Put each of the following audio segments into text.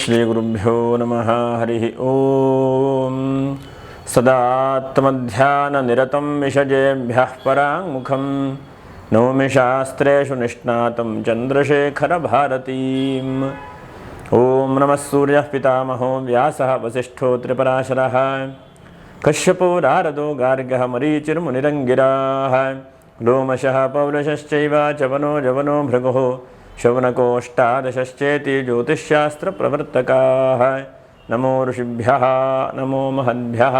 ಶ್ರೀಗುರುಭ್ಯೋ ನಮಃ ಹರಿ ಓಂ ಸದಾತ್ಮಧ್ಯಾನನಿರತಂ ವಿಷಜೇಭ್ಯಃ ಪರಾಂಗುಖಂ ನೌಮಿ ಶಾಸ್ತ್ರೇಷು ನಿಷ್ಣಾತಂ ಚಂದ್ರಶೇಖರಭಾರತೀಂ. ಓಂ ನಮಃ ಸೂರ್ಯಃ ಪಿತಾಮಹೋ ವ್ಯಾಸಃ ವಸಿಷ್ಠೋ ತ್ರಿಪರಾಶರಃ ಕಶ್ಯಪೋ ನಾರದೋ ಗಾರ್ಗಃ ಮರೀಚಿರ್ಮುನಿರಂಗಿರಾಃ ಲೋಮಶಃ ಪೌಲಶಶ್ಚೈವ ಚವನೋ ಜವನೋ ಭೃಗುಃ ಶೌನಕೋಷ್ಟಾದಶಶ್ಚೇತಿ ಜ್ಯೋತಿಷ್ಶಾಸ್ತ್ರಪ್ರವರ್ತಕಾಃ. ನಮೋ ಋಷಿಭ್ಯಃ ನಮೋ ಮಹದ್ಭ್ಯಃ.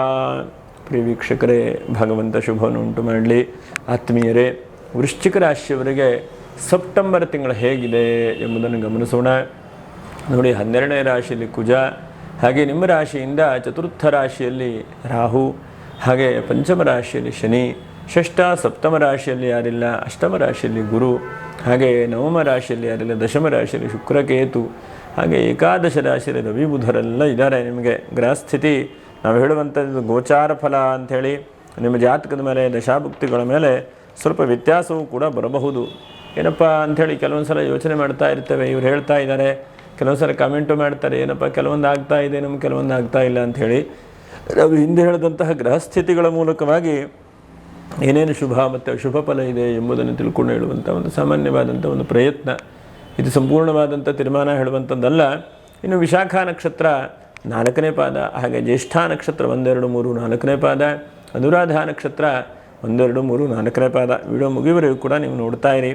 ಪ್ರಿಯ ವೀಕ್ಷಕರೇ, ಭಗವಂತ ಶುಭವನ್ನು ಉಂಟು ಮಾಡಲಿ. ಆತ್ಮೀಯರೇ, ವೃಶ್ಚಿಕ ರಾಶಿಯವರಿಗೆ ಸೆಪ್ಟೆಂಬರ್ ತಿಂಗಳು ಹೇಗಿದೆ ಎಂಬುದನ್ನು ಗಮನಿಸೋಣ. ನೋಡಿ, 12ನೇ ರಾಶಿಯಲ್ಲಿ ಕುಜ, ಹಾಗೆ ನಿಮ್ಮ ರಾಶಿಯಿಂದ ಚತುರ್ಥ ರಾಶಿಯಲ್ಲಿ ರಾಹು, ಹಾಗೆ ಪಂಚಮ ರಾಶಿಯಲ್ಲಿ ಶನಿ, ಷಷ್ಠ ಸಪ್ತಮ ರಾಶಿಯಲ್ಲಿ ಯಾರಿಲ್ಲ, ಅಷ್ಟಮ ರಾಶಿಯಲ್ಲಿ ಗುರು, ಹಾಗೆ ನವಮ ರಾಶಿಯಲ್ಲಿ ಯಾರಿಲ್ಲ, ದಶಮ ರಾಶಿಯಲ್ಲಿ ಶುಕ್ರಕೇತು, ಹಾಗೆ ಏಕಾದಶ ರಾಶಿಯಲ್ಲಿ ರವಿ ಬುಧರೆಲ್ಲ ಇದ್ದಾರೆ. ನಿಮಗೆ ಗ್ರಹಸ್ಥಿತಿ ನಾವು ಹೇಳುವಂಥದ್ದು ಗೋಚಾರ ಫಲ ಅಂಥೇಳಿ ನಿಮ್ಮ ಜಾತಕದ ಮೇಲೆ ದಶಾಭುಕ್ತಿಗಳ ಮೇಲೆ ಸ್ವಲ್ಪ ವ್ಯತ್ಯಾಸವೂ ಕೂಡ ಬರಬಹುದು. ಏನಪ್ಪ ಅಂಥೇಳಿ ಕೆಲವೊಂದು ಸಲ ಯೋಚನೆ ಮಾಡ್ತಾ ಇರ್ತೇವೆ. ಇವ್ರು ಹೇಳ್ತಾ ಇದ್ದಾರೆ, ಕೆಲವೊಂದು ಸಲ ಕಮೆಂಟು ಮಾಡ್ತಾರೆ, ಏನಪ್ಪ ಕೆಲವೊಂದು ಆಗ್ತಾ ಇದೆ, ನಮ್ಗೆ ಕೆಲವೊಂದು ಆಗ್ತಾ ಇಲ್ಲ ಅಂಥೇಳಿ. ನಾವು ಹಿಂದೆ ಹೇಳಿದಂತಹ ಗ್ರಹಸ್ಥಿತಿಗಳ ಮೂಲಕವಾಗಿ ಏನೇನು ಶುಭ ಮತ್ತು ಅಶುಭ ಫಲ ಇದೆ ಎಂಬುದನ್ನು ತಿಳ್ಕೊಂಡು ಹೇಳುವಂಥ ಒಂದು ಸಾಮಾನ್ಯವಾದಂಥ ಒಂದು ಪ್ರಯತ್ನ. ಇದು ಸಂಪೂರ್ಣವಾದಂಥ ತೀರ್ಮಾನ ಹೇಳುವಂಥದ್ದಲ್ಲ. ಇನ್ನು ವಿಶಾಖ ನಕ್ಷತ್ರ 4ನೇ ಪಾದ, ಹಾಗೆ ಜ್ಯೇಷ್ಠ ನಕ್ಷತ್ರ 1, 2, 3, 4ನೇ ಪಾದ, ಅನುರಾಧ ನಕ್ಷತ್ರ 1, 2, 3, 4ನೇ ಪಾದ. ವಿಡಿಯೋ ಮುಗಿಯುವವರೆಗೂ ಕೂಡ ನೀವು ನೋಡ್ತಾ ಇರಿ.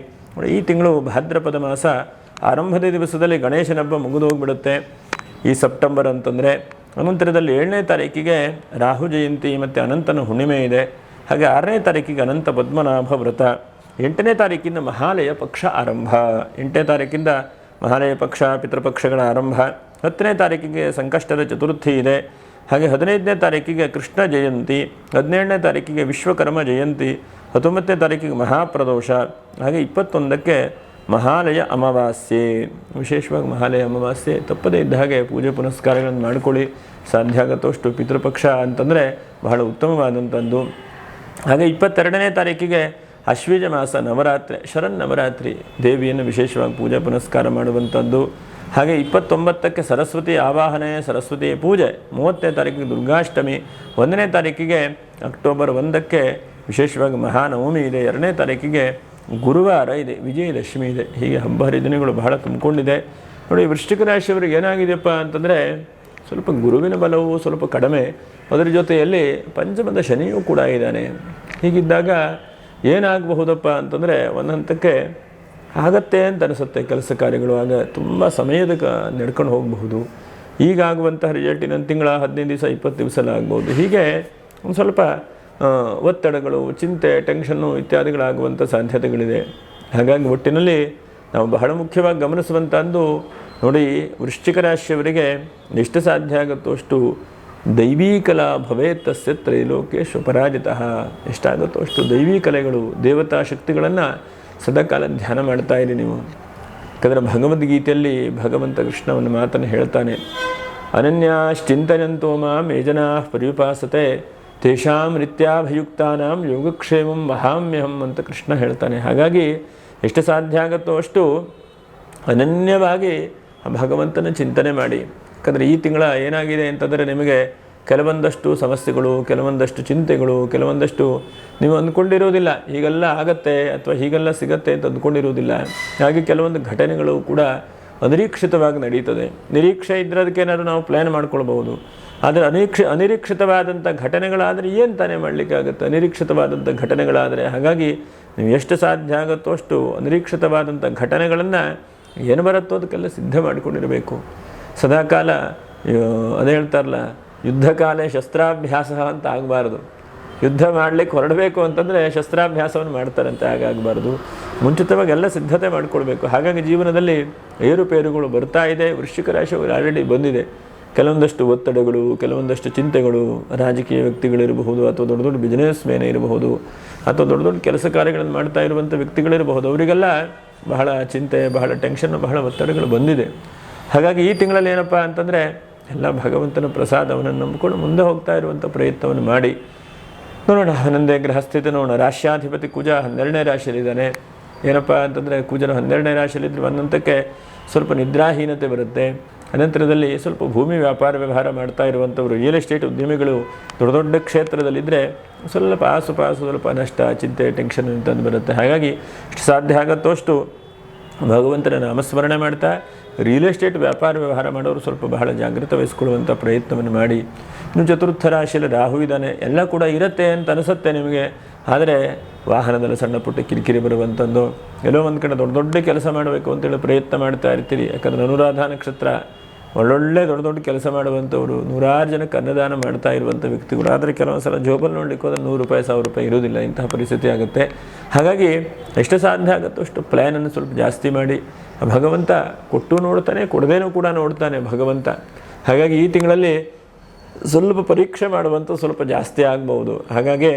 ಈ ತಿಂಗಳು ಭಾದ್ರಪದ ಮಾಸ ಆರಂಭದ ದಿವಸದಲ್ಲಿ ಗಣೇಶನ ಹಬ್ಬ ಮುಗಿದೋಗ್ಬಿಡುತ್ತೆ ಈ ಸೆಪ್ಟೆಂಬರ್ ಅಂತಂದರೆ. ಅನಂತರದಲ್ಲಿ 7ನೇ ತಾರೀಕಿಗೆ ರಾಹು ಜಯಂತಿ ಮತ್ತು ಅನಂತನ ಹುಣ್ಣಿಮೆ ಇದೆ. ಹಾಗೆ 6ನೇ ತಾರೀಕಿಗೆ ಅನಂತ ಪದ್ಮನಾಭ ವ್ರತ. 8ನೇ ತಾರೀಕಿಂದ ಮಹಾಲಯ ಪಕ್ಷ ಆರಂಭ. 8ನೇ ತಾರೀಕಿಂದ ಮಹಾಲಯ ಪಕ್ಷ, ಪಿತೃಪಕ್ಷಗಳ ಆರಂಭ. 10ನೇ ತಾರೀಕಿಗೆ ಸಂಕಷ್ಟದ ಚತುರ್ಥಿ ಇದೆ. ಹಾಗೆ 15ನೇ ತಾರೀಕಿಗೆ ಕೃಷ್ಣ ಜಯಂತಿ, 17ನೇ ತಾರೀಕಿಗೆ ವಿಶ್ವಕರ್ಮ ಜಯಂತಿ, 19ನೇ ತಾರೀಕಿಗೆ ಮಹಾಪ್ರದೋಷ, ಹಾಗೆ 21ಕ್ಕೆ ಮಹಾಲಯ ಅಮಾವಾಸ್ಯೆ. ವಿಶೇಷವಾಗಿ ಮಹಾಲಯ ಅಮಾವಾಸ್ಯೆ ತಪ್ಪದೇ ಇದ್ದ ಹಾಗೆ ಪೂಜೆ ಪುನಸ್ಕಾರಗಳನ್ನು ಮಾಡಿಕೊಳ್ಳಿ. ಸಾಧ್ಯ ಆಗುತ್ತಷ್ಟು ಪಿತೃಪಕ್ಷ ಅಂತಂದರೆ ಬಹಳ ಉತ್ತಮವಾದಂಥದ್ದು. ಹಾಗೆ 22ನೇ ತಾರೀಕಿಗೆ ಅಶ್ವೀಜ ಮಾಸ ನವರಾತ್ರಿ, ಶರನ್ನವರಾತ್ರಿ, ದೇವಿಯನ್ನು ವಿಶೇಷವಾಗಿ ಪೂಜೆ ಪುನಸ್ಕಾರ ಮಾಡುವಂಥದ್ದು. ಹಾಗೆ 29ಕ್ಕೆ ಸರಸ್ವತಿ ಆವಾಹನೆ, ಸರಸ್ವತಿ ಪೂಜೆ. 30ನೇ ತಾರೀಕಿಗೆ ದುರ್ಗಾಷ್ಟಮಿ. 1ನೇ ತಾರೀಕಿಗೆ ಅಕ್ಟೋಬರ್ 1ಕ್ಕೆ ವಿಶೇಷವಾಗಿ ಮಹಾನವಮಿ ಇದೆ. 2ನೇ ತಾರೀಕಿಗೆ ಗುರುವಾರ ಇದೆ, ವಿಜಯದಶಮಿ ಇದೆ. ಹೀಗೆ ಹಬ್ಬ ಹರಿದಿನಗಳು ಬಹಳ ತುಂಬಿಕೊಂಡಿದೆ. ನೋಡಿ, ವೃಶ್ಚಿಕ ರಾಶಿಯವರಿಗೆ ಏನಾಗಿದೆಯಪ್ಪ ಅಂತಂದರೆ ಸ್ವಲ್ಪ ಗುರುವಿನ ಬಲವು ಸ್ವಲ್ಪ ಕಡಿಮೆ, ಅದರ ಜೊತೆಯಲ್ಲಿ ಪಂಚಮದ ಶನಿಯೂ ಕೂಡ ಇದ್ದಾನೆ. ಹೀಗಿದ್ದಾಗ ಏನಾಗಬಹುದಪ್ಪ ಅಂತಂದರೆ ಒಂದು ಹಂತಕ್ಕೆ ಆಗತ್ತೆ ಅಂತ ಅನಿಸುತ್ತೆ ಕೆಲಸ ಕಾರ್ಯಗಳು. ಆಗ ತುಂಬ ಸಮಯದ ನಡ್ಕೊಂಡು ಹೋಗಬಹುದು. ಈಗಾಗುವಂತಹ ರಿಸಲ್ಟ್ ಇನ್ನೊಂದು ತಿಂಗಳ 15 ದಿವಸ 20 ದಿವಸ ಆಗ್ಬೋದು. ಹೀಗೆ ಒಂದು ಸ್ವಲ್ಪ ಒತ್ತಡಗಳು, ಚಿಂತೆ, ಟೆನ್ಷನ್ನು ಇತ್ಯಾದಿಗಳಾಗುವಂಥ ಸಾಧ್ಯತೆಗಳಿದೆ. ಹಾಗಾಗಿ ಒಟ್ಟಿನಲ್ಲಿ ನಾವು ಬಹಳ ಮುಖ್ಯವಾಗಿ ಗಮನಿಸುವಂಥದ್ದು, ನೋಡಿ, ವೃಶ್ಚಿಕ ರಾಶಿಯವರಿಗೆ ಎಷ್ಟು ಸಾಧ್ಯ ಆಗುತ್ತೋ ಅಷ್ಟು ದೈವೀ ಕಲಾ ಭವೇತ್ ತಸ್ಯ ತ್ರೈಲೋಕ್ಯೇಶು ಪರಾಜಿತಃ. ಎಷ್ಟಾಗುತ್ತೋ ಅಷ್ಟು ದೈವೀ ಕಲೆಗಳು, ದೇವತಾ ಶಕ್ತಿಗಳನ್ನು ಸದಾಕಾಲ ಧ್ಯಾನ ಮಾಡ್ತಾ ಇರಿ ನೀವು. ಯಾಕಂದರೆ ಭಗವದ್ಗೀತೆಯಲ್ಲಿ ಭಗವಂತ ಕೃಷ್ಣ ಒಂದು ಮಾತನ್ನು ಹೇಳ್ತಾನೆ, ಅನನ್ಯಾಶ್ಚಿಂತಯಂತೋ ಮಾಂ ಯೇ ಜನಾಃ ಪರ್ಯುಪಾಸತೆ ತೇಷಾಂ ನಿತ್ಯಾಭಿಯುಕ್ತಾನಾಂ ಯೋಗಕ್ಷೇಮಂ ವಹಾಮ್ಯಹಂ ಅಂತ ಕೃಷ್ಣ ಹೇಳ್ತಾನೆ. ಹಾಗಾಗಿ ಎಷ್ಟು ಸಾಧ್ಯ ಆಗುತ್ತೋ ಅಷ್ಟು ಅನನ್ಯವಾಗಿ ಭಗವಂತನ ಚಿಂತನೆ ಮಾಡಿ. ಯಾಕಂದರೆ ಈ ತಿಂಗಳ ಏನಾಗಿದೆ ಅಂತಂದರೆ ನಿಮಗೆ ಕೆಲವೊಂದಷ್ಟು ಸಮಸ್ಯೆಗಳು, ಕೆಲವೊಂದಷ್ಟು ಚಿಂತೆಗಳು, ಕೆಲವೊಂದಷ್ಟು ನೀವು ಅಂದ್ಕೊಂಡಿರೋದಿಲ್ಲ ಹೀಗೆಲ್ಲ ಆಗತ್ತೆ ಅಥವಾ ಹೀಗೆಲ್ಲ ಸಿಗತ್ತೆ ಅಂತ ಅಂದ್ಕೊಂಡಿರೋದಿಲ್ಲ. ಹಾಗೆ ಕೆಲವೊಂದು ಘಟನೆಗಳು ಕೂಡ ಅನಿರೀಕ್ಷಿತವಾಗಿ ನಡೀತದೆ. ನಿರೀಕ್ಷೆ ಇದ್ದರೆ ಅದಕ್ಕೇನಾದ್ರು ನಾವು ಪ್ಲ್ಯಾನ್ ಮಾಡ್ಕೊಳ್ಬಹುದು. ಆದರೆ ಅನಿರೀಕ್ಷಿತವಾದಂಥ ಘಟನೆಗಳಾದರೆ ಏನು ತಾನೇ ಮಾಡಲಿಕ್ಕಾಗುತ್ತೆ, ಅನಿರೀಕ್ಷಿತವಾದಂಥ ಘಟನೆಗಳಾದರೆ. ಹಾಗಾಗಿ ನೀವು ಎಷ್ಟು ಸಾಧ್ಯ ಆಗುತ್ತೋ ಅಷ್ಟು ಅನಿರೀಕ್ಷಿತವಾದಂಥ ಘಟನೆಗಳನ್ನು ಏನು ಬರುತ್ತೋ ಅದಕ್ಕೆಲ್ಲ ಸಿದ್ಧ ಮಾಡಿಕೊಂಡಿರಬೇಕು. ಸದಾಕಾಲ ಅದೇ ಹೇಳ್ತಾರಲ್ಲ, ಯುದ್ಧ ಕಾಲೇ ಶಸ್ತ್ರಾಭ್ಯಾಸ ಅಂತ ಆಗಬಾರ್ದು. ಯುದ್ಧ ಮಾಡಲಿಕ್ಕೆ ಹೊರಡಬೇಕು ಅಂತಂದರೆ ಶಸ್ತ್ರಾಭ್ಯಾಸವನ್ನು ಮಾಡ್ತಾರಂತೆ, ಹಾಗಾಗಬಾರ್ದು. ಮುಂಚಿತವಾಗಿ ಎಲ್ಲ ಸಿದ್ಧತೆ ಮಾಡಿಕೊಳ್ಬೇಕು. ಹಾಗಾಗಿ ಜೀವನದಲ್ಲಿ ಏರುಪೇರುಗಳು ಬರ್ತಾ ಇದೆ. ವೃಶ್ಚಿಕ ರಾಶಿಯವರು ಆಲ್ರೆಡಿ ಬಂದಿದೆ. ಕೆಲವೊಂದಷ್ಟು ಒತ್ತಡಗಳು, ಕೆಲವೊಂದಷ್ಟು ಚಿಂತೆಗಳು, ರಾಜಕೀಯ ವ್ಯಕ್ತಿಗಳಿರಬಹುದು, ಅಥವಾ ದೊಡ್ಡ ದೊಡ್ಡ ಬಿಸ್ನೆಸ್ ಮ್ಯಾನ್ ಇರಬಹುದು, ಅಥವಾ ದೊಡ್ಡ ದೊಡ್ಡ ಕೆಲಸ ಕಾರ್ಯಗಳನ್ನು ಮಾಡ್ತಾ ಇರುವಂಥ ವ್ಯಕ್ತಿಗಳಿರಬಹುದು. ಅವರಿಗೆಲ್ಲ ಬಹಳ ಚಿಂತೆ, ಬಹಳ ಟೆನ್ಷನ್, ಬಹಳ ಒತ್ತಡಗಳು ಬಂದಿದೆ. ಹಾಗಾಗಿ ಈ ತಿಂಗಳಲ್ಲಿ ಏನಪ್ಪ ಅಂತಂದರೆ ಎಲ್ಲ ಭಗವಂತನ ಪ್ರಸಾದವನ್ನು ನಂಬಿಕೊಂಡು ಮುಂದೆ ಹೋಗ್ತಾ ಇರುವಂಥ ಪ್ರಯತ್ನವನ್ನು ಮಾಡಿ. ನೋಡೋಣ, ಹನ್ನೊಂದೇ ಗ್ರಹಸ್ಥಿತಿ ನೋಡೋಣ. ರಾಶ್ಯಾಧಿಪತಿ ಕುಜ 12ನೇ ರಾಶಿಯಲ್ಲಿದ್ದಾನೆ. ಏನಪ್ಪ ಅಂತಂದರೆ ಕುಜನ 12ನೇ ರಾಶಿಯಲ್ಲಿದ್ದರೆ ಒಂದಂತಕ್ಕೆ ಸ್ವಲ್ಪ ನಿದ್ರಾಹೀನತೆ ಬರುತ್ತೆ. ಅನಂತರದಲ್ಲಿ ಸ್ವಲ್ಪ ಭೂಮಿ ವ್ಯಾಪಾರ ವ್ಯವಹಾರ ಮಾಡ್ತಾ ಇರುವಂಥವರು, ರಿಯಲ್ ಎಸ್ಟೇಟ್ ಉದ್ಯಮಿಗಳು ದೊಡ್ಡ ದೊಡ್ಡ ಕ್ಷೇತ್ರದಲ್ಲಿದ್ದರೆ ಸ್ವಲ್ಪ ಆಸುಪಾಸು ಸ್ವಲ್ಪ ನಷ್ಟ, ಚಿಂತೆ, ಟೆನ್ಷನ್ ಅಂತಂದು ಬರುತ್ತೆ. ಹಾಗಾಗಿ ಎಷ್ಟು ಸಾಧ್ಯ ಆಗುತ್ತೋ ಅಷ್ಟು ಭಗವಂತನ ನಾಮಸ್ಮರಣೆ ಮಾಡ್ತಾ ರಿಯಲ್ ಎಸ್ಟೇಟ್ ವ್ಯಾಪಾರ ವ್ಯವಹಾರ ಮಾಡೋರು ಸ್ವಲ್ಪ ಬಹಳ ಜಾಗೃತ ವಹಿಸ್ಕೊಳ್ಳುವಂಥ ಪ್ರಯತ್ನವನ್ನು ಮಾಡಿ. ಇನ್ನು ಚತುರ್ಥ ರಾಶಿಯಲ್ಲಿ ರಾಹು ಇದ್ದಾನೆ, ಎಲ್ಲ ಕೂಡ ಇರುತ್ತೆ ಅಂತ ಅನಿಸುತ್ತೆ ನಿಮಗೆ. ಆದರೆ ವಾಹನದಲ್ಲಿ ಸಣ್ಣ ಪುಟ್ಟ ಕಿರಿಕಿರಿ ಬರುವಂಥದ್ದು, ಎಲ್ಲೋ ಒಂದು ಕಡೆ ದೊಡ್ಡ ದೊಡ್ಡ ಕೆಲಸ ಮಾಡಬೇಕು ಅಂತೇಳಿ ಪ್ರಯತ್ನ ಮಾಡ್ತಾ ಇರ್ತೀರಿ. ಯಾಕಂದರೆ ಅನುರಾಧ ನಕ್ಷತ್ರ ಒಳ್ಳೊಳ್ಳೆ ದೊಡ್ಡ ದೊಡ್ಡ ಕೆಲಸ ಮಾಡುವಂಥವ್ರು, 100 ಜನಕ್ಕೆ ಅನ್ನದಾನ ಮಾಡ್ತಾ ಇರುವಂಥ ವ್ಯಕ್ತಿಗಳು. ಆದರೆ ಕೆಲವೊಂದು ಸಲ ಜೋಬಲ್ಲಿ ನೋಡಲಿಕ್ಕೆ ಹೋದರೆ 100 ರೂಪಾಯಿ 1000 ರೂಪಾಯಿ ಇರೋದಿಲ್ಲ, ಇಂತಹ ಪರಿಸ್ಥಿತಿ ಆಗುತ್ತೆ. ಹಾಗಾಗಿ ಎಷ್ಟು ಸಾಧ್ಯ ಆಗುತ್ತೋ ಅಷ್ಟು ಪ್ಲ್ಯಾನನ್ನು ಸ್ವಲ್ಪ ಜಾಸ್ತಿ ಮಾಡಿ. ಭಗವಂತ ಕೊಟ್ಟು ನೋಡ್ತಾನೆ, ಕೊಡದೇನೂ ಕೂಡ ನೋಡ್ತಾನೆ ಭಗವಂತ. ಹಾಗಾಗಿ ಈ ತಿಂಗಳಲ್ಲಿ ಸ್ವಲ್ಪ ಪರೀಕ್ಷೆ ಮಾಡುವಂಥ ಸ್ವಲ್ಪ ಜಾಸ್ತಿ ಆಗ್ಬೋದು. ಹಾಗಾಗಿ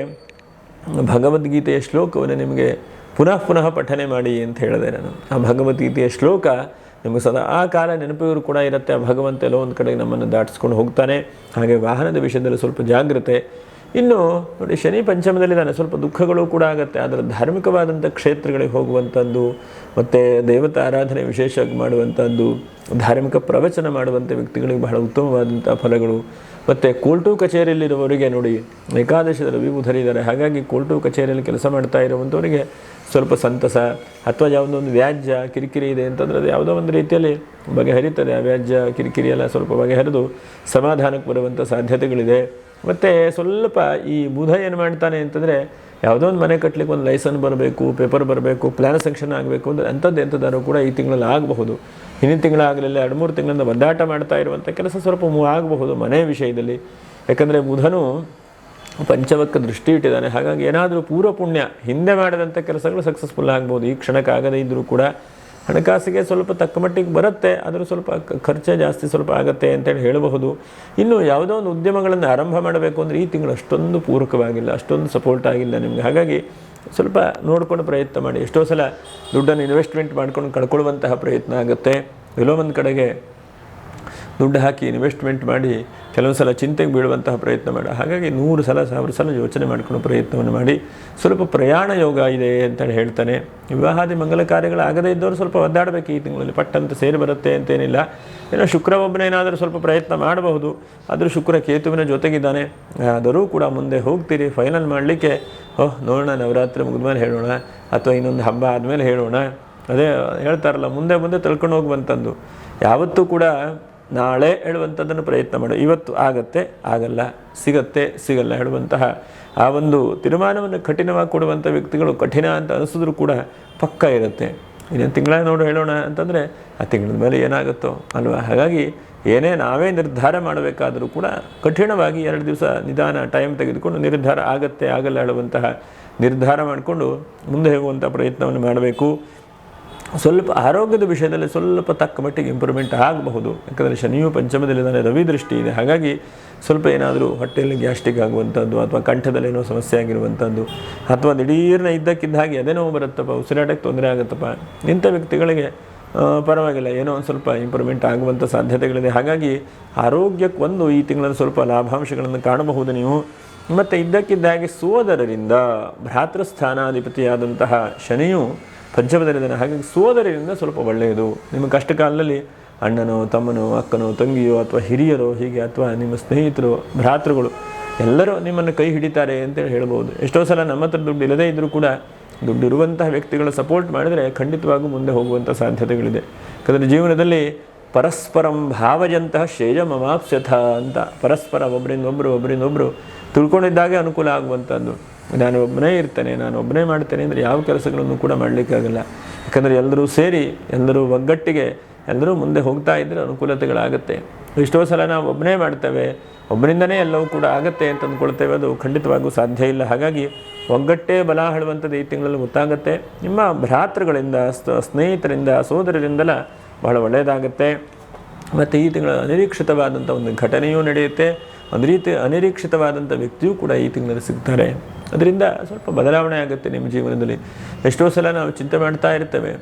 ಭಗವದ್ಗೀತೆಯ ಶ್ಲೋಕವನ್ನು ನಿಮಗೆ ಪುನಃ ಪುನಃ ಪಠನೆ ಮಾಡಿ ಅಂತ ಹೇಳಿದೆ ನಾನು. ಆ ಭಗವದ್ಗೀತೆಯ ಶ್ಲೋಕ ನಿಮಗೆ ಸದಾ ಆ ಕಾಲ ನೆನಪಿಗೂ ಕೂಡ ಇರುತ್ತೆ. ಆ ಭಗವಂತ ಎಲ್ಲೋ ಒಂದು ಕಡೆಗೆ ನಮ್ಮನ್ನು ದಾಟಿಸ್ಕೊಂಡು ಹೋಗ್ತಾನೆ. ಹಾಗೆ ವಾಹನದ ವಿಷಯದಲ್ಲಿ ಸ್ವಲ್ಪ ಜಾಗ್ರತೆ. ಇನ್ನು ನೋಡಿ, ಶನಿ ಪಂಚಮದಲ್ಲಿದ್ದಾನೆ, ಸ್ವಲ್ಪ ದುಃಖಗಳು ಕೂಡ ಆಗುತ್ತೆ. ಆದರೆ ಧಾರ್ಮಿಕವಾದಂಥ ಕ್ಷೇತ್ರಗಳಿಗೆ ಹೋಗುವಂಥದ್ದು, ಮತ್ತು ದೇವತಾ ಆರಾಧನೆ ವಿಶೇಷವಾಗಿ ಮಾಡುವಂಥದ್ದು, ಧಾರ್ಮಿಕ ಪ್ರವಚನ ಮಾಡುವಂಥ ವ್ಯಕ್ತಿಗಳಿಗೆ ಬಹಳ ಉತ್ತಮವಾದಂಥ ಫಲಗಳು. ಮತ್ತು ಕೋರ್ಟು ಕಚೇರಿಯಲ್ಲಿರುವವರಿಗೆ ನೋಡಿ, ಏಕಾದಶದ ರವಿ ಬುಧರಿದ್ದಾರೆ. ಹಾಗಾಗಿ ಕೋರ್ಟು ಕಚೇರಿಯಲ್ಲಿ ಕೆಲಸ ಮಾಡ್ತಾ ಇರುವಂಥವರಿಗೆ ಸ್ವಲ್ಪ ಸಂತಸ, ಅಥವಾ ಯಾವುದೋ ಒಂದು ವ್ಯಾಜ್ಯ ಕಿರಿಕಿರಿ ಇದೆ ಅಂತಂದರೆ ಅದು ಯಾವುದೋ ಒಂದು ರೀತಿಯಲ್ಲಿ ಬಗೆಹರಿತದೆ. ಆ ವ್ಯಾಜ್ಯ ಕಿರಿಕಿರಿ ಎಲ್ಲ ಸ್ವಲ್ಪ ಬಗೆಹರಿದು ಸಮಾಧಾನಕ್ಕೆ ಬರುವಂಥ ಸಾಧ್ಯತೆಗಳಿದೆ. ಮತ್ತು ಸ್ವಲ್ಪ ಈ ಬುಧ ಏನು ಮಾಡ್ತಾನೆ ಅಂತಂದರೆ, ಯಾವುದೋ ಒಂದು ಮನೆ ಕಟ್ಟಲಿಕ್ಕೆ ಒಂದು ಲೈಸೆನ್ಸ್ ಬರಬೇಕು, ಪೇಪರ್ ಬರಬೇಕು, ಪ್ಲ್ಯಾನ್ ಸೆಕ್ಷನ್ ಆಗಬೇಕು ಅಂದರೆ ಎಂಥದ್ದಾದ್ರೂ ಕೂಡ ಈ ತಿಂಗಳಲ್ಲಿ ಆಗಬಹುದು. ಹಿಂದಿನ ತಿಂಗಳಾಗಲಿಲ್ಲ, 2-3 ತಿಂಗಳಿಂದ ಒದ್ದಾಟ ಮಾಡ್ತಾ ಇರುವಂಥ ಕೆಲಸ ಸ್ವಲ್ಪ ಮೂವ್ ಆಗಬಹುದು ಮನೆ ವಿಷಯದಲ್ಲಿ. ಯಾಕಂದರೆ ಬುಧನು ಪಂಚಮಕ್ಕೆ ದೃಷ್ಟಿ ಇಟ್ಟಿದ್ದಾನೆ. ಹಾಗಾಗಿ ಏನಾದರೂ ಪೂರ್ವ ಪುಣ್ಯ ಹಿಂದೆ ಮಾಡಿದಂಥ ಕೆಲಸಗಳು ಸಕ್ಸಸ್ಫುಲ್ ಆಗ್ಬೋದು. ಈ ಕ್ಷಣಕ್ಕೆ ಆಗದೇ ಇದ್ದರೂ ಕೂಡ ಹಣಕಾಸಿಗೆ ಸ್ವಲ್ಪ ತಕ್ಕ ಮಟ್ಟಿಗೆ ಬರುತ್ತೆ, ಆದರೂ ಸ್ವಲ್ಪ ಖರ್ಚು ಜಾಸ್ತಿ ಸ್ವಲ್ಪ ಆಗುತ್ತೆ ಅಂತೇಳಿ ಹೇಳಬಹುದು. ಇನ್ನು ಯಾವುದೋ ಒಂದು ಉದ್ಯಮಗಳನ್ನು ಆರಂಭ ಮಾಡಬೇಕು ಅಂದರೆ ಈ ತಿಂಗಳು ಅಷ್ಟೊಂದು ಪೂರಕವಾಗಿಲ್ಲ, ಅಷ್ಟೊಂದು ಸಪೋರ್ಟ್ ಆಗಿಲ್ಲ ನಿಮಗೆ. ಹಾಗಾಗಿ ಸ್ವಲ್ಪ ನೋಡ್ಕೊಂಡು ಪ್ರಯತ್ನ ಮಾಡಿ. ಎಷ್ಟೋ ಸಲ ದುಡ್ಡನ್ನು ಇನ್ವೆಸ್ಟ್ಮೆಂಟ್ ಮಾಡ್ಕೊಂಡು ಕಳ್ಕೊಳ್ಳುವಂತಹ ಪ್ರಯತ್ನ ಆಗುತ್ತೆ. ಎಲ್ಲೋ ಒಂದು ಕಡೆಗೆ ದುಡ್ಡು ಹಾಕಿ ಇನ್ವೆಸ್ಟ್ಮೆಂಟ್ ಮಾಡಿ ಕೆಲವು ಸಲ ಚಿಂತೆಗೆ ಬೀಳುವಂತಹ ಪ್ರಯತ್ನ ಮಾಡಿ. ಹಾಗಾಗಿ 100 ಸಲ 1000 ಸಲ ಯೋಚನೆ ಮಾಡ್ಕೊಂಡು ಪ್ರಯತ್ನವನ್ನು ಮಾಡಿ. ಸ್ವಲ್ಪ ಪ್ರಯಾಣ ಯೋಗ ಇದೆ ಅಂತೇಳಿ ಹೇಳ್ತಾನೆ. ವಿವಾಹಾದಿ ಮಂಗಲ ಕಾರ್ಯಗಳು ಆಗದೇ ಇದ್ದವರು ಸ್ವಲ್ಪ ಒದ್ದಾಡಬೇಕು ಈ ತಿಂಗಳಲ್ಲಿ. ಪಟ್ಟಂತ ಸೇರಿ ಬರುತ್ತೆ ಅಂತೇನಿಲ್ಲ. ಏನೋ ಶುಕ್ರ ಒಬ್ಬನೇನಾದರೂ ಸ್ವಲ್ಪ ಪ್ರಯತ್ನ ಮಾಡಬಹುದು. ಆದರೂ ಶುಕ್ರ ಕೇತುವಿನ ಜೊತೆಗಿದ್ದಾನೆ. ಆದರೂ ಕೂಡ ಮುಂದೆ ಹೋಗ್ತೀರಿ ಫೈನಲ್ ಮಾಡಲಿಕ್ಕೆ. ನೋಡೋಣ, ನವರಾತ್ರಿ ಮುಗಿದ್ಮೇಲೆ ಹೇಳೋಣ, ಅಥವಾ ಇನ್ನೊಂದು ಹಬ್ಬ ಆದಮೇಲೆ ಹೇಳೋಣ. ಅದೇ ಹೇಳ್ತಾರಲ್ಲ, ಮುಂದೆ ಮುಂದೆ ತಿಳ್ಕೊಂಡು ಹೋಗುವಂಥದ್ದು. ಯಾವತ್ತೂ ಕೂಡ ನಾಳೆ ಹೇಳುವಂಥದ್ದನ್ನು ಪ್ರಯತ್ನ ಮಾಡು. ಇವತ್ತು ಆಗತ್ತೆ, ಆಗಲ್ಲ, ಸಿಗತ್ತೆ, ಸಿಗಲ್ಲ ಹೇಳುವಂತಹ ಆ ಒಂದು ತೀರ್ಮಾನವನ್ನು ಕಠಿಣವಾಗಿ ಕೊಡುವಂಥ ವ್ಯಕ್ತಿಗಳು ಕಠಿಣ ಅಂತ ಅನಿಸಿದ್ರು ಕೂಡ ಪಕ್ಕ ಇರುತ್ತೆ. ಇನ್ನೊಂದು ತಿಂಗಳ ನೋಡು ಹೇಳೋಣ ಅಂತಂದರೆ ಆ ತಿಂಗಳ ಮೇಲೆ ಏನಾಗುತ್ತೋ ಅಲ್ವಾ. ಹಾಗಾಗಿ ಏನೇ ನಾವೇ ನಿರ್ಧಾರ ಮಾಡಬೇಕಾದರೂ ಕೂಡ ಕಠಿಣವಾಗಿ 2 ದಿವಸ ನಿಧಾನ ಟೈಮ್ ತೆಗೆದುಕೊಂಡು ನಿರ್ಧಾರ ಆಗತ್ತೆ ಆಗಲ್ಲ ಹೇಳುವಂತಹ ನಿರ್ಧಾರ ಮಾಡಿಕೊಂಡು ಮುಂದೆ ಹೋಗುವಂಥ ಪ್ರಯತ್ನವನ್ನು ಮಾಡಬೇಕು. ಸ್ವಲ್ಪ ಆರೋಗ್ಯದ ವಿಷಯದಲ್ಲಿ ಸ್ವಲ್ಪ ತಕ್ಕ ಮಟ್ಟಿಗೆ ಇಂಪ್ರೂವ್ಮೆಂಟ್ ಆಗಬಹುದು. ಯಾಕಂದರೆ ಶನಿಯು ಪಂಚಮದಲ್ಲಿದ್ದಾನೆ, ರವಿ ದೃಷ್ಟಿ ಇದೆ. ಹಾಗಾಗಿ ಸ್ವಲ್ಪ ಏನಾದರೂ ಹೊಟ್ಟೆಯಲ್ಲಿ ಗ್ಯಾಸ್ಟ್ರಿಕ್ ಆಗುವಂಥದ್ದು, ಅಥವಾ ಕಂಠದಲ್ಲಿ ಏನೋ ಸಮಸ್ಯೆ ಆಗಿರುವಂಥದ್ದು, ಅಥವಾ ದಿಢೀರ್ನ ಇದ್ದಕ್ಕಿದ್ದ ಹಾಗೆ ಅದೇ ನೋವು ಬರುತ್ತಪ್ಪ, ಉಸಿರಾಟಕ್ಕೆ ತೊಂದರೆ ಆಗುತ್ತಪ್ಪ, ಇಂಥ ವ್ಯಕ್ತಿಗಳಿಗೆ ಪರವಾಗಿಲ್ಲ, ಏನೋ ಒಂದು ಸ್ವಲ್ಪ ಇಂಪ್ರೂವ್ಮೆಂಟ್ ಆಗುವಂಥ ಸಾಧ್ಯತೆಗಳಿದೆ. ಹಾಗಾಗಿ ಆರೋಗ್ಯಕ್ಕೆ ಈ ತಿಂಗಳಲ್ಲಿ ಸ್ವಲ್ಪ ಲಾಭಾಂಶಗಳನ್ನು ಕಾಣಬಹುದು ನೀವು. ಮತ್ತು ಇದ್ದಕ್ಕಿದ್ದ ಹಾಗೆ ಸೋದರರಿಂದ, ಭ್ರಾತೃಸ್ಥಾನಾಧಿಪತಿಯಾದಂತಹ ಶನಿಯು ಪಂಚಮದಲ್ಲಿದ್ದಾನೆ. ಹಾಗಾಗಿ ಸೋದರರಿಂದ ಸ್ವಲ್ಪ ಒಳ್ಳೆಯದು. ನಿಮ್ಮ ಕಷ್ಟ ಕಾಲದಲ್ಲಿ ಅಣ್ಣನೋ ತಮ್ಮನೋ ಅಕ್ಕನೋ ತಂಗಿಯೋ ಅಥವಾ ಹಿರಿಯರೋ ಹೀಗೆ, ಅಥವಾ ನಿಮ್ಮ ಸ್ನೇಹಿತರು ಭ್ರಾತೃಗಳು ಎಲ್ಲರೂ ನಿಮ್ಮನ್ನು ಕೈ ಹಿಡಿತಾರೆ ಅಂತೇಳಿ ಹೇಳ್ಬೋದು. ಎಷ್ಟೋ ಸಲ ನಮ್ಮ ಹತ್ರ ದುಡ್ಡು ಇಲ್ಲದೇ ಇದ್ದರೂ ಕೂಡ ದುಡ್ಡಿರುವಂತಹ ವ್ಯಕ್ತಿಗಳು ಸಪೋರ್ಟ್ ಮಾಡಿದರೆ ಖಂಡಿತವಾಗೂ ಮುಂದೆ ಹೋಗುವಂಥ ಸಾಧ್ಯತೆಗಳಿದೆ. ಯಾಕಂದರೆ ಜೀವನದಲ್ಲಿ ಪರಸ್ಪರಂ ಭಾವಜಂತಹ ಶ್ರೇಯಮಮಾಪ್ಸ್ಯಥ ಅಂತ ಪರಸ್ಪರ ಒಬ್ಬರಿಂದೊಬ್ಬರು ತಿಳ್ಕೊಂಡಿದ್ದಾಗೆ ಅನುಕೂಲ ಆಗುವಂಥದ್ದು. ನಾನು ಒಬ್ಬನೇ ಇರ್ತೇನೆ, ನಾನು ಒಬ್ಬನೇ ಮಾಡ್ತೇನೆ ಅಂದರೆ ಯಾವ ಕೆಲಸಗಳನ್ನು ಕೂಡ ಮಾಡಲಿಕ್ಕಾಗಲ್ಲ. ಯಾಕಂದರೆ ಎಲ್ಲರೂ ಸೇರಿ, ಎಲ್ಲರೂ ಒಗ್ಗಟ್ಟಿಗೆ ಎಲ್ಲರೂ ಮುಂದೆ ಹೋಗ್ತಾ ಇದ್ದರೆ ಅನುಕೂಲತೆಗಳಾಗುತ್ತೆ. ಎಷ್ಟೋ ಸಲ ನಾವು ಒಬ್ಬನೇ ಮಾಡ್ತೇವೆ, ಒಬ್ಬರಿಂದನೇ ಎಲ್ಲವೂ ಕೂಡ ಆಗುತ್ತೆ ಅಂತ ಅಂದ್ಕೊಳ್ತೇವೆ, ಅದು ಖಂಡಿತವಾಗೂ ಸಾಧ್ಯ ಇಲ್ಲ. ಹಾಗಾಗಿ ಒಗ್ಗಟ್ಟೇ ಬಲ ಹೇಳುವಂಥದ್ದು ಈ ತಿಂಗಳಲ್ಲಿ ಗೊತ್ತಾಗುತ್ತೆ. ನಿಮ್ಮ ಭ್ರಾತೃಗಳಿಂದ, ಸ್ನೇಹಿತರಿಂದ, ಸೋದರರಿಂದಲ ಬಹಳ ಒಳ್ಳೆಯದಾಗುತ್ತೆ. ಮತ್ತು ಈ ತಿಂಗಳ ಅನಿರೀಕ್ಷಿತವಾದಂಥ ಒಂದು ಘಟನೆಯೂ ನಡೆಯುತ್ತೆ. ಒಂದು ರೀತಿ ಅನಿರೀಕ್ಷಿತವಾದಂಥ ವ್ಯಕ್ತಿಯೂ ಕೂಡ ಈ ತಿಂಗಳಲ್ಲಿ ಸಿಗ್ತಾರೆ. ಅದರಿಂದ ಸ್ವಲ್ಪ ಬದಲಾವಣೆ ಆಗುತ್ತೆ ನಿಮ್ಮ ಜೀವನದಲ್ಲಿ. ಎಷ್ಟೋ ಸಲ ನಾವು ಚಿಂತೆ ಮಾಡ್ತಾ ಇರ್ತೇವೆ,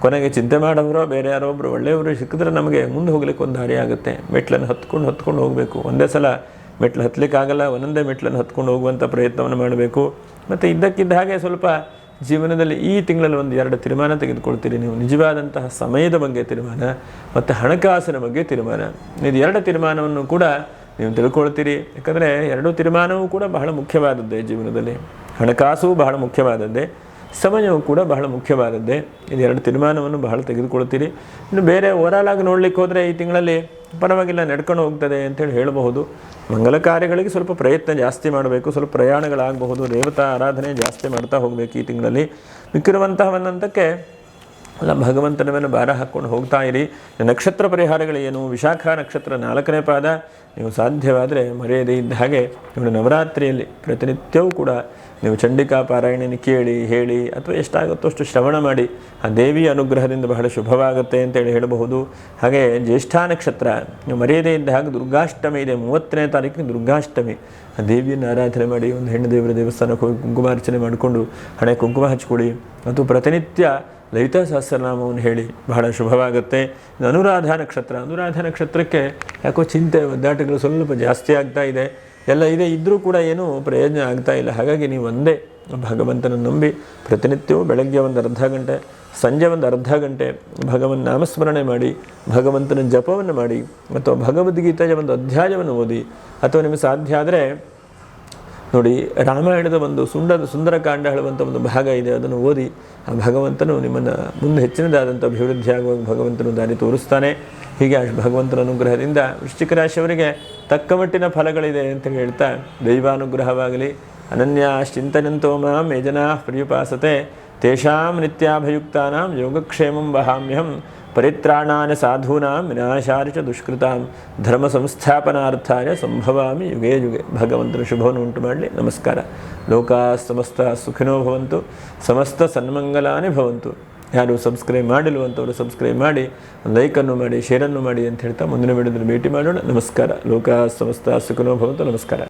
ಕೊನೆಗೆ ಚಿಂತೆ ಮಾಡೋರೋ ಬೇರೆ ಯಾರೊಬ್ಬರು ಒಳ್ಳೆಯವರು ಸಿಕ್ಕಿದ್ರೆ ನಮಗೆ ಮುಂದೆ ಹೋಗ್ಲಿಕ್ಕೆ ಒಂದು ದಾರಿ ಆಗುತ್ತೆ. ಮೆಟ್ಲನ್ನು ಹತ್ಕೊಂಡು ಹೋಗಬೇಕು. ಒಂದೇ ಸಲ ಮೆಟ್ಲು ಹತ್ತಲಿಕ್ಕಾಗಲ್ಲ, ಒಂದೊಂದೇ ಮೆಟ್ಲನ್ನು ಹತ್ಕೊಂಡು ಹೋಗುವಂಥ ಪ್ರಯತ್ನವನ್ನು ಮಾಡಬೇಕು. ಮತ್ತು ಇದ್ದಕ್ಕಿದ್ದ ಹಾಗೆ ಸ್ವಲ್ಪ ಜೀವನದಲ್ಲಿ ಈ ತಿಂಗಳಲ್ಲಿ ಒಂದು 2 ತೀರ್ಮಾನ ತೆಗೆದುಕೊಳ್ತೀರಿ ನೀವು. ನಿಜವಾದಂತಹ ಸಮಯದ ಬಗ್ಗೆ ತೀರ್ಮಾನ ಮತ್ತು ಹಣಕಾಸಿನ ಬಗ್ಗೆ ತೀರ್ಮಾನ. ಇದು 2 ತೀರ್ಮಾನವನ್ನು ಕೂಡ ನೀವು ತಿಳ್ಕೊಳ್ತೀರಿ. ಯಾಕಂದರೆ 2 ತೀರ್ಮಾನವೂ ಕೂಡ ಬಹಳ ಮುಖ್ಯವಾದದ್ದೇ ಜೀವನದಲ್ಲಿ. ಹಣಕಾಸು ಬಹಳ ಮುಖ್ಯವಾದದ್ದೇ, ಸಮಯವು ಕೂಡ ಬಹಳ ಮುಖ್ಯವಾದದ್ದೇ. ಇದು 2 ತೀರ್ಮಾನವನ್ನು ಬಹಳ ತೆಗೆದುಕೊಳ್ತೀರಿ. ಇನ್ನು ಬೇರೆ ಓವರಾಲ್ ಆಗಿ ನೋಡ್ಲಿಕ್ಕೆ ಹೋದರೆ ಈ ತಿಂಗಳಲ್ಲಿ ಪರವಾಗಿಲ್ಲ, ನಡ್ಕೊಂಡು ಹೋಗ್ತದೆ ಅಂತೇಳಿ ಹೇಳಬಹುದು. ಮಂಗಲ ಕಾರ್ಯಗಳಿಗೆ ಸ್ವಲ್ಪ ಪ್ರಯತ್ನ ಜಾಸ್ತಿ ಮಾಡಬೇಕು, ಸ್ವಲ್ಪ ಪ್ರಯಾಣಗಳಾಗಬಹುದು, ದೇವತಾ ಆರಾಧನೆ ಜಾಸ್ತಿ ಮಾಡ್ತಾ ಹೋಗಬೇಕು ಈ ತಿಂಗಳಲ್ಲಿ. ಮಿಕ್ಕಿರುವಂತಹವನ್ನಂತಕ್ಕೆ ಅಲ್ಲ, ಭಗವಂತನ ಮೇಲೆ ಭಾರ ಹಾಕ್ಕೊಂಡು ಹೋಗ್ತಾ ಇರಿ. ನಕ್ಷತ್ರ ಪರಿಹಾರಗಳೇನು? ವಿಶಾಖ ನಕ್ಷತ್ರ 4ನೇ ಪಾದ. ನೀವು ಸಾಧ್ಯವಾದರೆ ಮರೆಯದೇ ಇದ್ದ ಹಾಗೆ ನೀವು ನವರಾತ್ರಿಯಲ್ಲಿ ಪ್ರತಿನಿತ್ಯವೂ ಕೂಡ ನೀವು ಚಂಡಿಕಾ ಪಾರಾಯಣನ ಕೇಳಿ, ಹೇಳಿ, ಅಥವಾ ಎಷ್ಟಾಗುತ್ತೋ ಅಷ್ಟು ಶ್ರವಣ ಮಾಡಿ. ಆ ದೇವಿಯ ಅನುಗ್ರಹದಿಂದ ಬಹಳ ಶುಭವಾಗುತ್ತೆ ಅಂತೇಳಿ ಹೇಳಬಹುದು. ಹಾಗೆ ಜ್ಯೇಷ್ಠ ನಕ್ಷತ್ರ ನೀವು ಮರೆಯದೇ ಇದ್ದ ಹಾಗೆ ದುರ್ಗಾಷ್ಟಮಿ ಇದೆ, 30ನೇ ತಾರೀಕಿಗೆ ದುರ್ಗಾಷ್ಟಮಿ. ಆ ದೇವಿಯನ್ನು ಆರಾಧನೆ ಮಾಡಿ, ಒಂದು ಹೆಣ್ಣು ದೇವರ ದೇವಸ್ಥಾನಕ್ಕೆ ಹೋಗಿ ಕುಂಕುಮಾರ್ಚನೆ ಮಾಡಿಕೊಂಡು ಹಣೆ ಕುಂಕುಮ ಹಚ್ಕೊಳ್ಳಿ. ಮತ್ತು ಪ್ರತಿನಿತ್ಯ ಲಲಿತಾ ಸಹಸ್ರನಾಮವನ್ನು ಹೇಳಿ, ಬಹಳ ಶುಭವಾಗುತ್ತೆ. ಅನುರಾಧ ನಕ್ಷತ್ರ, ಅನುರಾಧ ನಕ್ಷತ್ರಕ್ಕೆ ಯಾಕೋ ಚಿಂತೆ ಒದ್ದಾಟಗಳು ಸ್ವಲ್ಪ ಜಾಸ್ತಿ ಆಗ್ತಾ ಇದೆ. ಎಲ್ಲ ಇದೆ, ಇದ್ದರೂ ಕೂಡ ಏನೂ ಪ್ರಯೋಜನ ಆಗ್ತಾ ಇಲ್ಲ. ಹಾಗಾಗಿ ನೀವು ಒಂದೇ ಭಗವಂತನನ್ನು ನಂಬಿ ಪ್ರತಿನಿತ್ಯವೂ ಬೆಳಗ್ಗೆ ಒಂದು ಅರ್ಧ ಗಂಟೆ, ಸಂಜೆ ಒಂದು ಅರ್ಧ ಗಂಟೆ ಭಗವನ್ ನಾಮಸ್ಮರಣೆ ಮಾಡಿ, ಭಗವಂತನ ಜಪವನ್ನು ಮಾಡಿ, ಅಥವಾ ಭಗವದ್ಗೀತೆಯ ಒಂದು ಅಧ್ಯಾಯವನ್ನು ಓದಿ. ಅಥವಾ ನಿಮಗೆ ಸಾಧ್ಯ ಆದರೆ ನೋಡಿ, ರಾಮಾಯಣದ ಒಂದು ಸುಂದರಕಾಂಡ ಹೇಳುವಂಥ ಒಂದು ಭಾಗ ಇದೆ, ಅದನ್ನು ಓದಿ. ಆ ಭಗವಂತನು ನಿಮ್ಮನ್ನು ಮುಂದೆ ಹೆಚ್ಚಿನದಾದಂಥ ಅಭಿವೃದ್ಧಿ ಆಗುವಾಗ ಭಗವಂತನು ದಾರಿ ತೋರಿಸ್ತಾನೆ. ಹೀಗೆ ಭಗವಂತನ ಅನುಗ್ರಹದಿಂದ ವೃಶ್ಚಿಕ ರಾಶಿಯವರಿಗೆ ತಕ್ಕ ಮಟ್ಟಿನ ಫಲಗಳಿದೆ ಅಂತ ಹೇಳ್ತಾ, ದೈವಾನುಗ್ರಹವಾಗಲಿ. ಅನನ್ಯಾಶ್ಚಿಂತಯಂತೋ ಮಾಂ ಯೇ ಜನಾಃ ಪರ್ಯುಪಾಸತೆ ತೇಷಾಂ ನಿತ್ಯಾಭಯುಕ್ತಾನಾಂ ಯೋಗಕ್ಷೇಮಂ ವಹಾಮ್ಯಹಂ ಪರಿತ್ರಾಣಾಯ ಸಾಧೂನಾಂ ವಿನಾಶಾಯ ಚ ದುಷ್ಕೃತಾಂ ಧರ್ಮ ಸಂಸ್ಥಾಪನಾರ್ಥಾಯ ಸಂಭವಾಮಿ ಯುಗೇ ಯುಗೆ. ಭಗವಂತನ ಶುಭವನ್ನು ಉಂಟು ಮಾಡಲಿ. ನಮಸ್ಕಾರ. ಲೋಕಾ ಸಮಸ್ತ ಸುಖಿನೋ ಭವಂತು, ಸಮಸ್ತ ಸನ್ಮಂಗಲಾನಿ ಭವಂತು. ಯಾರು ಸಬ್ಸ್ಕ್ರೈಬ್ ಮಾಡಿಲ್ವಂಥವರು ಸಬ್ಸ್ಕ್ರೈಬ್ ಮಾಡಿ, ಒಂದು ಲೈಕನ್ನು ಮಾಡಿ, ಶೇರನ್ನು ಮಾಡಿ ಅಂತ ಹೇಳ್ತಾ ಮುಂದಿನ ವಿಡಿಯೋದಲ್ಲಿ ಭೇಟಿ ಮಾಡೋಣ. ನಮಸ್ಕಾರ. ಲೋಕಾ ಸಮಸ್ತ ಸುಖಿನೋ ಭವಂತು. ನಮಸ್ಕಾರ.